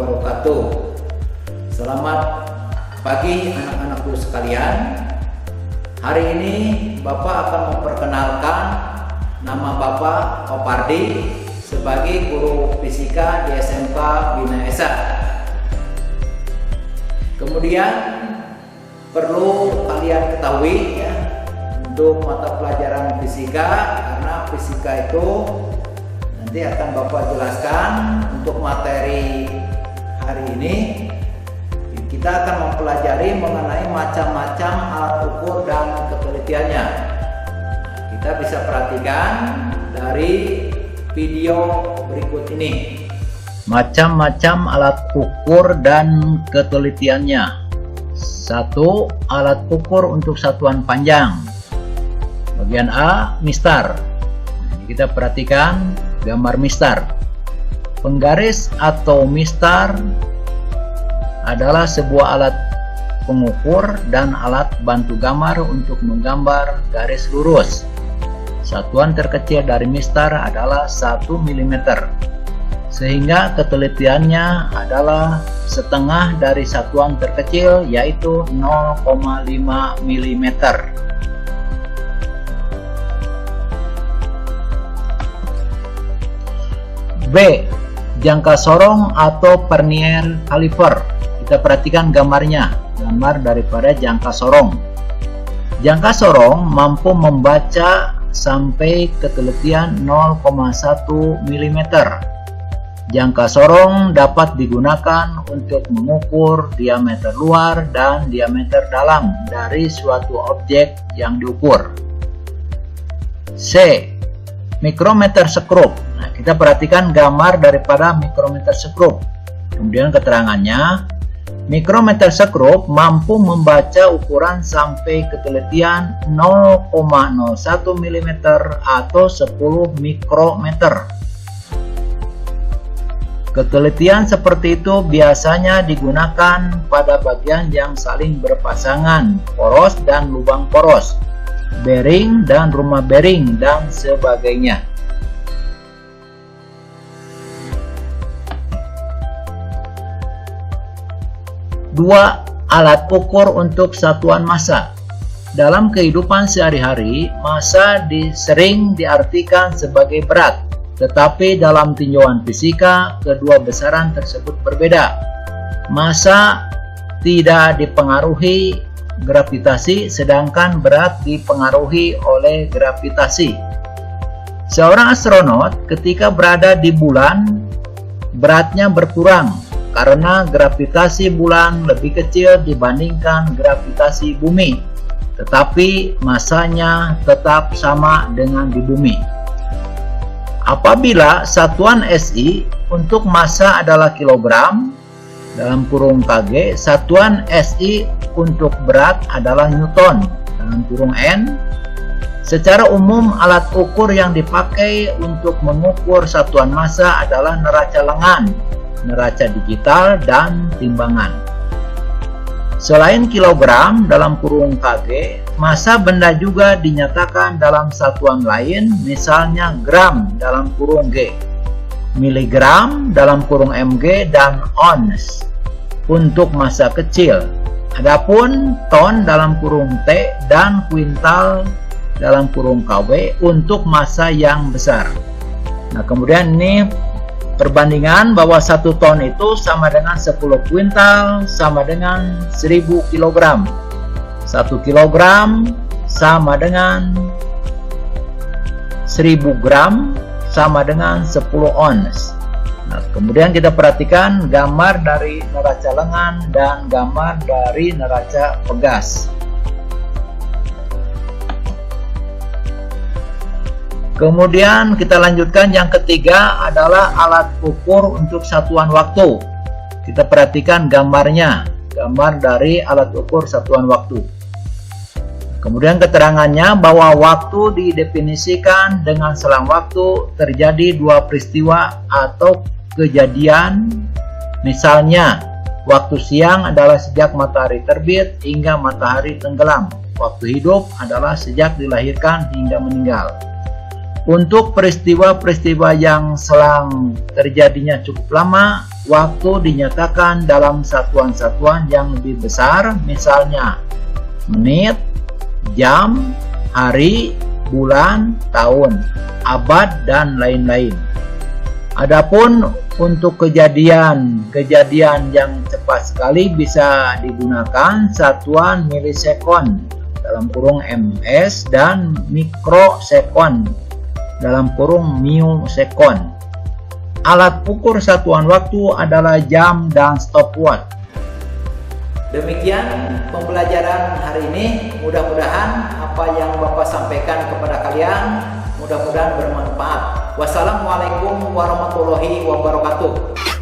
wabarakatuh. Selamat pagi anak-anakku sekalian. Hari ini Bapak akan memperkenalkan nama Bapak Opardi sebagai guru fisika di SMK Bina Esa. Kemudian perlu kalian ketahui ya, untuk mata pelajaran fisika, karena fisika itu nanti akan Bapak jelaskan. Untuk materi hari ini kita akan mempelajari mengenai macam-macam alat ukur dan ketelitiannya. Kita bisa perhatikan dari video berikut ini. Macam-macam alat ukur dan ketelitiannya. 1. Alat ukur untuk satuan panjang. Bagian A, mistar. Kita perhatikan gambar mistar. Penggaris atau mistar adalah sebuah alat pengukur dan alat bantu gambar untuk menggambar garis lurus. Satuan terkecil dari mistar adalah 1 mm, sehingga ketelitiannya adalah setengah dari satuan terkecil, yaitu 0,5 mm. B. Jangka sorong atau vernier caliper. Kita perhatikan gambarnya, gambar daripada jangka sorong. Jangka sorong mampu membaca sampai ketelitian 0,1 mm. Jangka sorong dapat digunakan untuk mengukur diameter luar dan diameter dalam dari suatu objek yang diukur. C. Mikrometer sekrup. Nah, kita perhatikan gambar daripada mikrometer sekrup. Kemudian keterangannya, mikrometer sekrup mampu membaca ukuran sampai ketelitian 0,01 mm atau 10 mikrometer. Ketelitian seperti itu biasanya digunakan pada bagian yang saling berpasangan, poros dan lubang poros, bearing dan rumah bearing, dan sebagainya. Dua, alat ukur untuk satuan massa. Dalam kehidupan sehari-hari, massa sering diartikan sebagai berat, tetapi dalam tinjauan fisika, kedua besaran tersebut berbeda. Massa tidak dipengaruhi gravitasi, sedangkan berat dipengaruhi oleh gravitasi. Seorang astronot ketika berada di bulan, beratnya berkurang karena gravitasi bulan lebih kecil dibandingkan gravitasi bumi, tetapi massanya tetap sama dengan di bumi. Apabila satuan SI untuk massa adalah kilogram, dalam kurung kg, satuan SI untuk berat adalah newton, dalam kurung N. Secara umum, alat ukur yang dipakai untuk mengukur satuan massa adalah neraca lengan, neraca digital, dan timbangan. Selain kilogram dalam kurung kg, massa benda juga dinyatakan dalam satuan lain, misalnya gram dalam kurung G, miligram dalam kurung mg, dan ons untuk massa kecil. Adapun ton dalam kurung T dan kuintal dalam kurung kW untuk massa yang besar. Nah, kemudian ini perbandingan bahwa 1 ton itu sama dengan 10 kuintal sama dengan 1000 kg. 1 kilogram sama dengan 1000 gram sama dengan 10 ons. Nah, kemudian kita perhatikan gambar dari neraca lengan dan gambar dari neraca pegas. Kemudian kita lanjutkan, yang ketiga adalah alat ukur untuk satuan waktu. Kita perhatikan gambarnya, gambar dari alat ukur satuan waktu. Kemudian keterangannya bahwa waktu didefinisikan dengan selang waktu terjadi dua peristiwa atau kejadian. Misalnya, waktu siang adalah sejak matahari terbit hingga matahari tenggelam. Waktu hidup adalah sejak dilahirkan hingga meninggal. Untuk peristiwa-peristiwa yang selang terjadinya cukup lama, waktu dinyatakan dalam satuan-satuan yang lebih besar, misalnya menit, jam, hari, bulan, tahun, abad, dan lain-lain. Adapun untuk kejadian yang cepat sekali bisa digunakan satuan milisekon dalam kurung ms dan mikrosekon dalam kurung microsekon. Alat ukur satuan waktu adalah jam dan stopwatch. Demikian pembelajaran hari ini. Mudah-mudahan apa yang Bapak sampaikan kepada kalian mudah-mudahan bermanfaat. Wassalamualaikum warahmatullahi wabarakatuh.